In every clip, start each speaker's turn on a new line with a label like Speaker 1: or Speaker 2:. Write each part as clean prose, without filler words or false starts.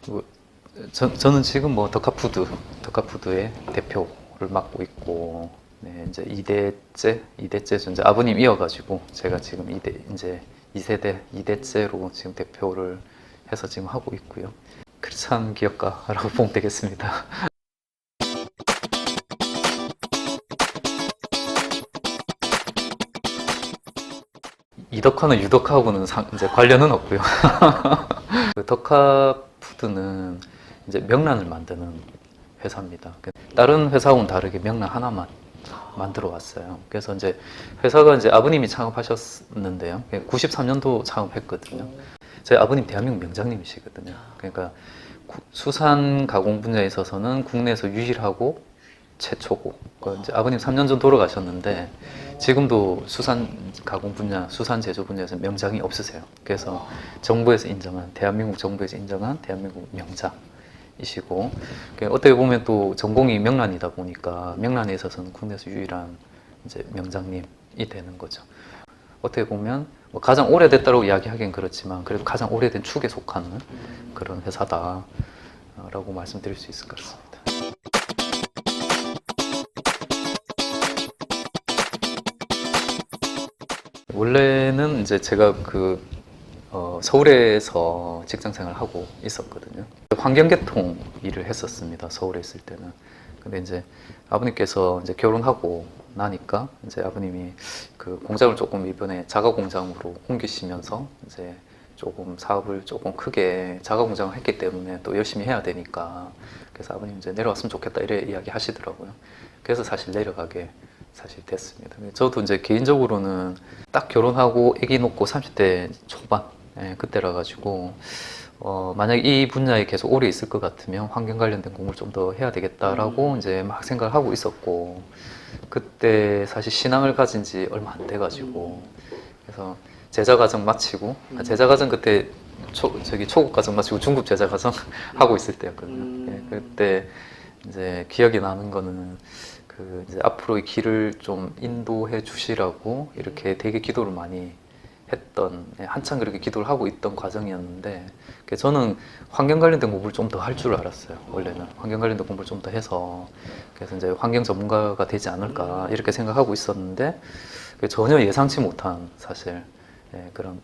Speaker 1: 뭐, 저는 지금 뭐 더카푸드의 대표를 맡고 있고, 네, 이제 2대째 이제 아버님 이어가지고 제가 지금 2세대 2대째로 지금 대표를 해서 지금 하고 있고요. 크리스찬 기업가라고 보면 되겠습니다. 이덕화는 유덕화하고는 이제 관련은 없고요. 그 더카푸드는 이제 명란을 만드는 회사입니다. 다른 회사하고는 다르게 명란 하나만 만들어 왔어요. 그래서 이제 회사가 이제 아버님이 창업하셨는데요. 93년도 창업했거든요. 저희 아버님 대한민국 명장님이시거든요. 그러니까 수산 가공 분야에 있어서는 국내에서 유일하고 최초고. 이제 아버님 3년 전 돌아가셨는데 지금도 수산 가공 분야, 수산 제조 분야에서 명장이 없으세요. 그래서 정부에서 인정한, 대한민국 정부에서 인정한 대한민국 명장이시고, 어떻게 보면 또 전공이 명란이다 보니까 명란에 있어서는 국내에서 유일한 이제 명장님이 되는 거죠. 어떻게 보면 뭐 가장 오래됐다고 이야기하기는 그렇지만 그래도 가장 오래된 축에 속하는 그런 회사다라고 말씀드릴 수 있을 것 같습니다. 원래는 이제 제가 서울에서 직장 생활을 하고 있었거든요. 환경계통 일을 했었습니다. 서울에 있을 때는. 근데 이제 아버님께서 이제 결혼하고 나니까 이제 아버님이 그 공장을 조금 이번에 자가 공장으로 옮기시면서 이제 조금 사업을 조금 크게 자가 공장을 했기 때문에 또 열심히 해야 되니까 그래서 아버님 이제 내려왔으면 좋겠다 이래 이야기 하시더라고요. 그래서 사실 내려가게 사실 됐습니다. 저도 이제 개인적으로는 딱 결혼하고 아기 놓고 30대 초반 그때라 가지고 만약 이 분야에 계속 오래 있을 것 같으면 환경 관련된 공부를 좀 더 해야 되겠다라고 이제 막 생각을 하고 있었고 그때 사실 신앙을 가진 지 얼마 안 돼 가지고 그래서 제자과정 마치고 제자과정 그때 초급과정 마치고 중급 제자과정 하고 있을 때였거든요. 그때 이제 기억이 나는 거는 이제 앞으로의 길을 좀 인도해 주시라고 이렇게 되게 기도를 많이 했던, 한참 그렇게 기도를 하고 있던 과정이었는데, 저는 환경 관련된 공부를 좀 더 할 줄 알았어요. 원래는 환경 관련된 공부를 좀 더 해서, 그래서 이제 환경 전문가가 되지 않을까 이렇게 생각하고 있었는데, 전혀 예상치 못한 사실 그런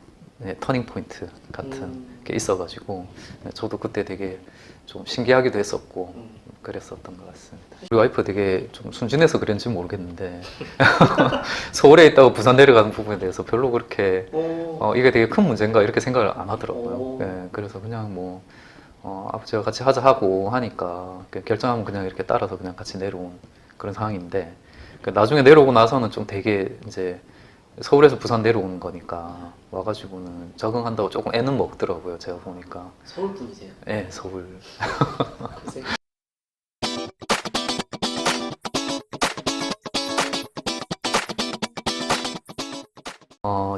Speaker 1: 터닝 포인트 같은 게 있어가지고, 저도 그때 되게 좀 신기하기도 했었고 그랬었던 것 같습니다. 우리 와이프 되게 좀 순진해서 그런지 모르겠는데 서울에 있다고 부산 내려가는 부분에 대해서 별로 그렇게 이게 되게 큰 문제인가 이렇게 생각을 안 하더라고요. 그래서 그냥 뭐 아버지가 같이 하자 하고 하니까 결정하면 그냥 이렇게 따라서 그냥 같이 내려온 그런 상황인데 나중에 내려오고 나서는 좀 되게 이제 서울에서 부산 내려오는 거니까 와가지고는 적응한다고 조금 애는 먹더라고요. 제가 보니까.
Speaker 2: 서울 분이세요?
Speaker 1: 네, 서울.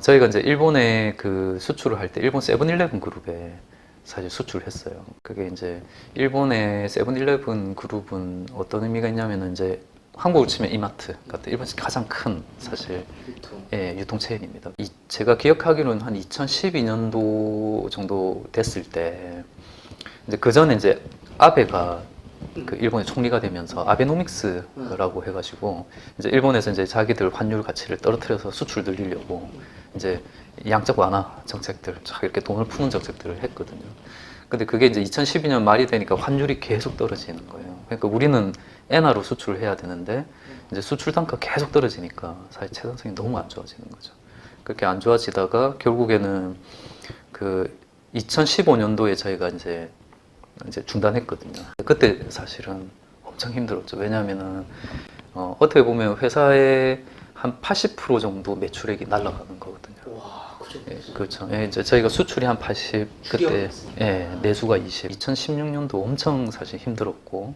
Speaker 1: 저희가 이제 일본에 그 수출을 할 때 일본 세븐일레븐 그룹에 사실 수출을 했어요. 그게 이제 일본의 세븐일레븐 그룹은 어떤 의미가 있냐면은 이제 한국으로 치면 이마트 같은 일본에서 가장 큰 사실 유통 체인입니다. 제가 기억하기로는 한 2012년도 정도 됐을 때 이제 그 전에 이제 아베가 그 일본의 총리가 되면서 아베노믹스라고 해가지고 이제 일본에서 이제 자기들 환율 가치를 떨어뜨려서 수출 늘리려고 이제 양적 완화 정책들 쫙 이렇게 돈을 푸는 정책들을 했거든요. 근데 그게 이제 2012년 말이 되니까 환율이 계속 떨어지는 거예요. 그러니까 우리는 엔화로 수출을 해야 되는데 이제 수출 단가 계속 떨어지니까 사실 채산성이 너무 안 좋아지는 거죠. 그렇게 안 좋아지다가 결국에는 그 2015년도에 저희가 이제 중단했거든요. 그때 사실은 엄청 힘들었죠. 왜냐하면은 어떻게 보면 회사의 한 80% 정도 매출액이 날아가는 거거든요.
Speaker 2: 와, 그 정도.
Speaker 1: 그렇죠. 이제 저희가 수출이 한 80, 그때 내수가 20. 2016년도 엄청 사실 힘들었고,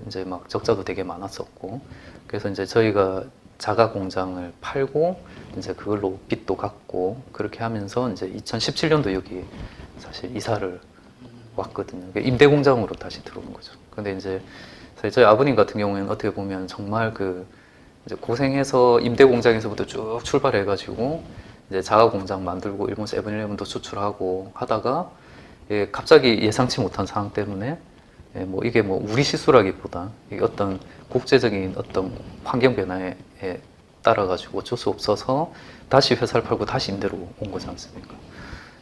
Speaker 1: 이제 막 적자도 되게 많았었고, 그래서 이제 저희가 자가 공장을 팔고 이제 그걸로 빚도 갚고 그렇게 하면서 이제 2017년도 여기 사실 이사를 왔거든요. 임대 공장으로 다시 들어온 거죠. 근데 이제 저희 아버님 같은 경우에는 어떻게 보면 정말 이제 고생해서 임대 공장에서부터 쭉 출발해가지고 이제 자가 공장 만들고 일본 세븐일레븐도 수출하고 하다가 예, 갑자기 예상치 못한 상황 때문에 예, 뭐 이게 뭐 우리 실수라기보다 이게 어떤 국제적인 어떤 환경 변화에 따라 가지고 어쩔 수 없어서 다시 회사를 팔고 다시 임대로 온 거지 않습니까?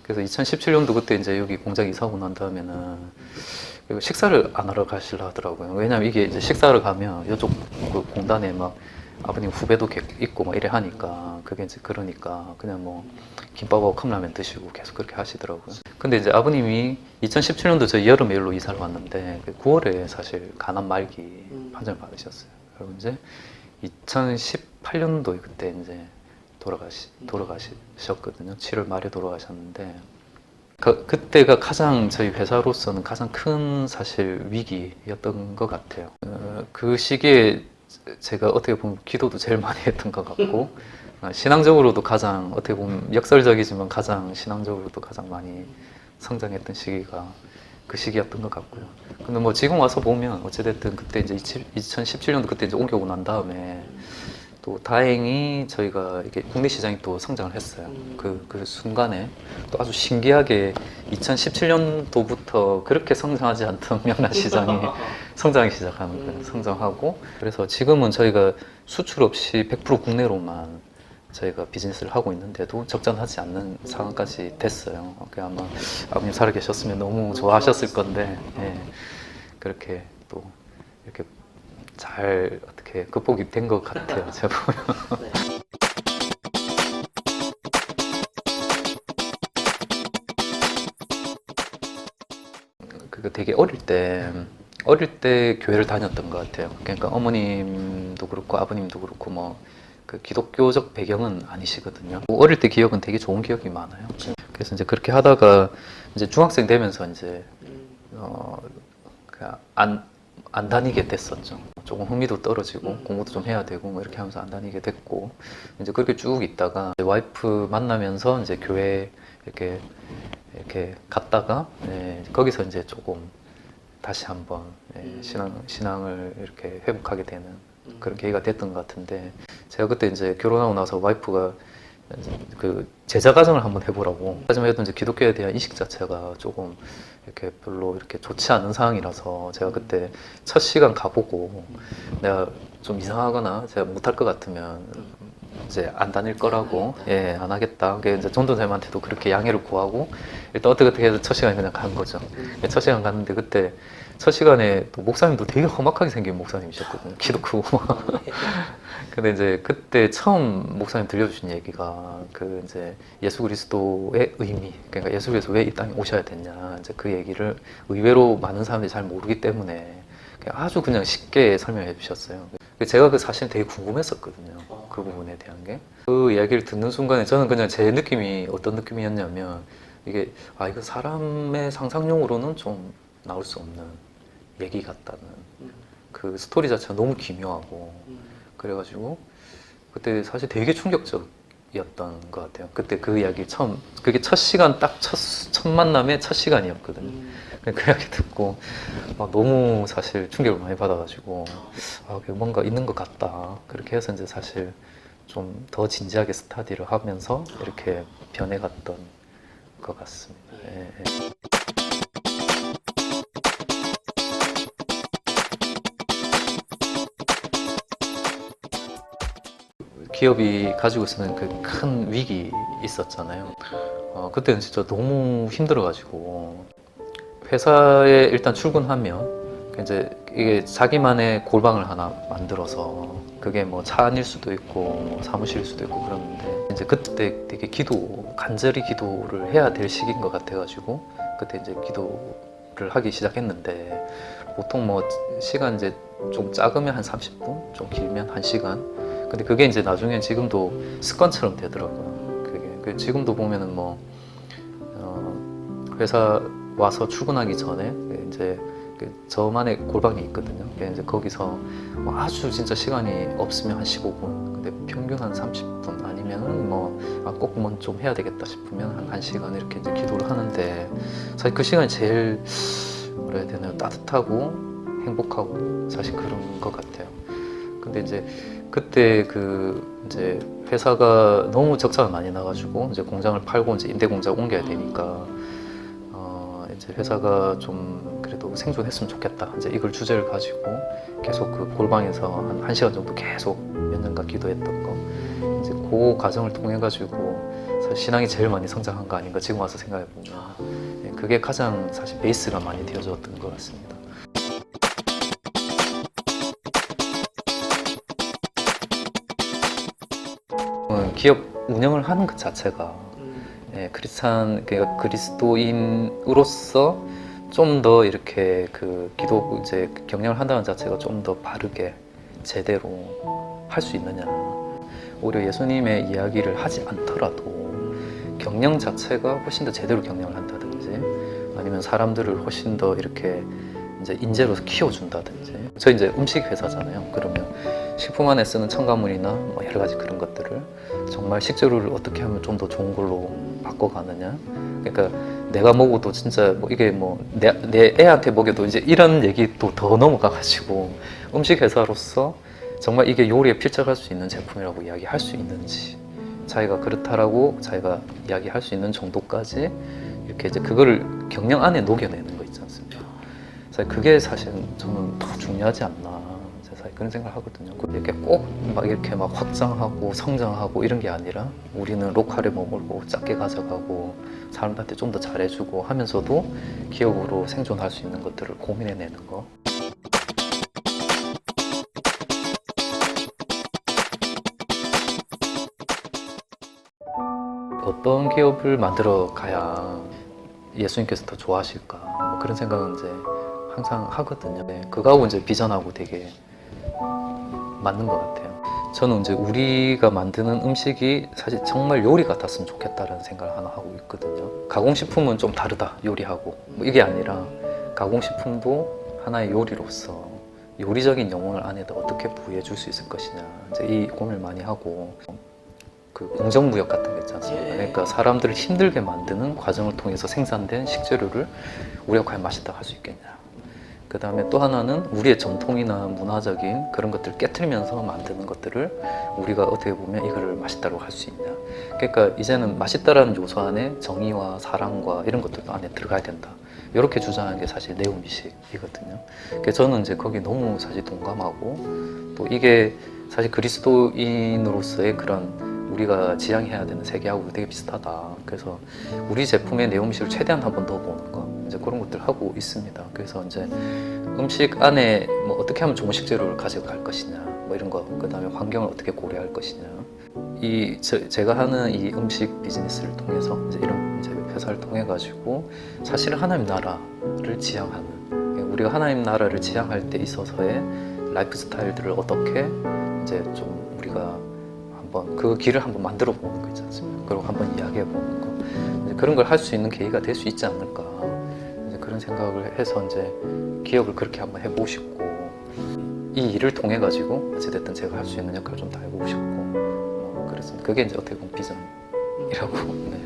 Speaker 1: 그래서 2017년도 그때 이제 여기 공장 이사 오고 난 다음에는 식사를 안 하러 가시려 하더라고요. 왜냐면 이게 이제 식사를 가면 이쪽 그 공단에 막 아버님 후배도 있고 막 이래 하니까 그게 이제 그러니까 그냥 뭐 김밥하고 컵라면 드시고 계속 그렇게 하시더라고요. 근데 이제 아버님이 2017년도 저 여름에 일로 이사를 왔는데 9월에 사실 간암 말기 판정을 받으셨어요. 그리고 이제 2018년도에 그때 이제 돌아가셨거든요. 7월 말에 돌아가셨는데 그때가 가장 저희 회사로서는 가장 큰 사실 위기였던 것 같아요. 그 시기에 제가 어떻게 보면 기도도 제일 많이 했던 것 같고 신앙적으로도 가장 어떻게 보면 역설적이지만 가장 신앙적으로도 가장 많이 성장했던 시기가 그 시기였던 것 같고요. 근데 뭐 지금 와서 보면 어찌됐든 그때 이제 2017년도 그때 이제 옮겨오고 난 다음에 또 다행히 저희가 이게 국내 시장이 또 성장을 했어요. 그 순간에 또 아주 신기하게 2017년도부터 그렇게 성장하지 않던 명란 시장이 성장하기 시작하는 거예요. 성장하고 그래서 지금은 저희가 수출 없이 100% 국내로만 저희가 비즈니스를 하고 있는데도 적절하지 않는 상황까지 됐어요. 아마 아버님 살아계셨으면 너무 좋아하셨을 건데 예, 그렇게 또 이렇게 잘 어떻게 극복이 된 것 같아요. 제가 보면. 되게 어릴 때 교회를 다녔던 것 같아요. 그러니까 어머님도 그렇고 아버님도 그렇고 뭐 그 기독교적 배경은 아니시거든요. 어릴 때 기억은 되게 좋은 기억이 많아요. 그래서 이제 그렇게 하다가 이제 중학생 되면서 이제 그냥 안 다니게 됐었죠. 조금 흥미도 떨어지고 공부도 좀 해야 되고 뭐 이렇게 하면서 안 다니게 됐고 이제 그렇게 쭉 있다가 와이프 만나면서 이제 교회 이렇게 갔다가 거기서 이제 조금 다시 한번 신앙을 이렇게 회복하게 되는 그런 계기가 됐던 것 같은데 제가 그때 이제 결혼하고 나서 와이프가 그 제자 과정을 한번 해보라고 하지만 해도 이제 기독교에 대한 인식 자체가 조금 이렇게 별로 이렇게 좋지 않은 상황이라서 제가 그때 첫 시간 가보고 내가 좀 이상하거나 제가 못할 것 같으면 이제 안 다닐 거라고 안 하겠다. 그게 이제 전도사님한테도 그렇게 양해를 구하고 일단 어떻게 해서 첫 시간에 그냥 간 거죠. 첫 시간 갔는데 그때 첫 시간에 또 목사님도 되게 험악하게 생긴 목사님이셨거든요. 키도 크고. 근데 이제 그때 처음 목사님 들려주신 얘기가 그 이제 예수 그리스도의 의미, 그러니까 예수 그리스도 왜 이 땅에 오셔야 됐냐, 이제 그 얘기를 의외로 많은 사람들이 잘 모르기 때문에 아주 그냥 쉽게 설명해 주셨어요. 제가 그 사실 되게 궁금했었거든요. 그 부분에 대한 게. 그 이야기를 듣는 순간에 저는 그냥 제 느낌이 어떤 느낌이었냐면 이게 이거 사람의 상상력으로는 좀 나올 수 없는 얘기 같다는 그 스토리 자체가 너무 기묘하고 그래가지고 그때 사실 되게 충격적이었던 것 같아요. 그때 그 이야기 그게 첫 시간 딱 첫 만남의 첫 시간이었거든요. 그 이야기 듣고 너무 사실 충격을 많이 받아가지고 뭔가 있는 것 같다. 그렇게 해서 이제 사실 좀 더 진지하게 스터디를 하면서 이렇게 변해갔던 것 같습니다. 예. 기업이 가지고 있었는 그 큰 위기 있었잖아요. 그때는 진짜 너무 힘들어가지고 회사에 일단 출근하면 이제 이게 자기만의 골방을 하나 만들어서 그게 뭐 차 안일 수도 있고 뭐 사무실일 수도 있고 그러는데 이제 그때 되게 간절히 기도를 해야 될 시기인 것 같아가지고 그때 이제 기도를 하기 시작했는데 보통 뭐 시간 이제 좀 작으면 한 30분, 좀 길면 1시간. 근데 그게 이제 나중에 지금도 습관처럼 되더라고요. 그게 지금도 보면은 뭐 회사 와서 출근하기 전에 이제 저만의 골방이 있거든요. 이제 거기서 아주 진짜 시간이 없으면 한 15분, 근데 평균 한 30분 아니면은 꼭 뭐 좀 해야 되겠다 싶으면 한 1시간 이렇게 이제 기도를 하는데 사실 그 시간이 제일 뭐라 해야 되나요? 따뜻하고 행복하고 사실 그런 것 같아요. 근데 이제 그때 이제 회사가 너무 적자가 많이 나가지고 이제 공장을 팔고 이제 임대 공장 옮겨야 되니까 이제 회사가 좀 그래도 생존했으면 좋겠다. 이제 이걸 주제를 가지고 계속 그 골방에서 한 1시간 정도 계속 몇 년간 기도했던 거. 이제 그 과정을 통해 가지고 사실 신앙이 제일 많이 성장한 거 아닌가 지금 와서 생각해 보면 그게 가장 사실 베이스가 많이 되어졌던 것 같습니다. 기업 운영을 하는 것 자체가 그러니까 그리스도인으로서 좀 더 이렇게 그 기도 이제 경영을 한다는 자체가 좀 더 바르게 제대로 할 수 있느냐. 오히려 예수님의 이야기를 하지 않더라도 경영 자체가 훨씬 더 제대로 경영을 한다든지 아니면 사람들을 훨씬 더 이렇게 이제 인재로 키워준다든지. 저희 이제 음식 회사잖아요. 그러면 식품 안에 쓰는 첨가물이나 뭐 여러 가지 그런 것들을 정말 식재료를 어떻게 하면 좀 더 좋은 걸로 바꿔가느냐. 그러니까 내가 먹어도 진짜 뭐 이게 뭐 내 애한테 먹여도 이제 이런 얘기도 더 넘어가가지고 음식 회사로서 정말 이게 요리에 필적할 수 있는 제품이라고 이야기할 수 있는지 자기가 그렇다라고 자기가 이야기할 수 있는 정도까지 이렇게 이제 그거를 경영 안에 녹여내는 거 있지 않습니까? 그게 사실 저는 더 중요하지 않나. 그런 생각을 하거든요. 이렇게 꼭 막 이렇게 막 확장하고 성장하고 이런 게 아니라 우리는 로컬에 머물고 작게 가져가고 사람들한테 좀 더 잘해주고 하면서도 기업으로 생존할 수 있는 것들을 고민해내는 거. 어떤 기업을 만들어 가야 예수님께서 더 좋아하실까 뭐 그런 생각은 이제 항상 하거든요. 그거하고 이제 비전하고 되게 맞는 것 같아요. 저는 이제 우리가 만드는 음식이 사실 정말 요리 같았으면 좋겠다라는 생각을 하나 하고 있거든요. 가공식품은 좀 다르다, 요리하고. 뭐 이게 아니라 가공식품도 하나의 요리로서 요리적인 영혼을 안에다 어떻게 부여해 줄 수 있을 것이냐. 이제 이 고민을 많이 하고 그 공정무역 같은 거 있지 않습니까? 그러니까 사람들을 힘들게 만드는 과정을 통해서 생산된 식재료를 우리가 과연 맛있다 할 수 있겠냐. 그 다음에 또 하나는 우리의 전통이나 문화적인 그런 것들을 깨트리면서 만드는 것들을 우리가 어떻게 보면 이거를 맛있다고 할 수 있냐. 그러니까 이제는 맛있다라는 요소 안에 정의와 사랑과 이런 것들도 안에 들어가야 된다. 이렇게 주장하는 게 사실 네오미식이거든요. 그래서 저는 이제 거기 너무 사실 동감하고 또 이게 사실 그리스도인으로서의 그런 우리가 지향해야 되는 세계하고 되게 비슷하다. 그래서 우리 제품의 네오미식을 최대한 한번 넣어보는 거. 이제 그런 것들 하고 있습니다. 그래서 이제 음식 안에 뭐 어떻게 하면 좋은 식재료를 가져갈 것이냐, 뭐 이런 거, 그 다음에 환경을 어떻게 고려할 것이냐. 제가 하는 이 음식 비즈니스를 통해서 이제 이런 이제 회사를 통해 가지고 사실은 하나님 나라를 지향하는 우리가 하나님 나라를 지향할 때 있어서의 라이프 스타일들을 어떻게 이제 좀 우리가 한번 그 길을 한번 만들어 보는 거 있지 않습니까? 그리고 한번 이야기해 보는 거. 이제 그런 걸 할 수 있는 계기가 될 수 있지 않을까. 그런 생각을 해서 이제 기업을 그렇게 한번 해보고 싶고 이 일을 통해 가지고 어찌됐든 제가 할 수 있는 역할을 좀 다 해보고 싶고 그랬습니다. 그게 이제 어떻게 보면 비전이라고 네.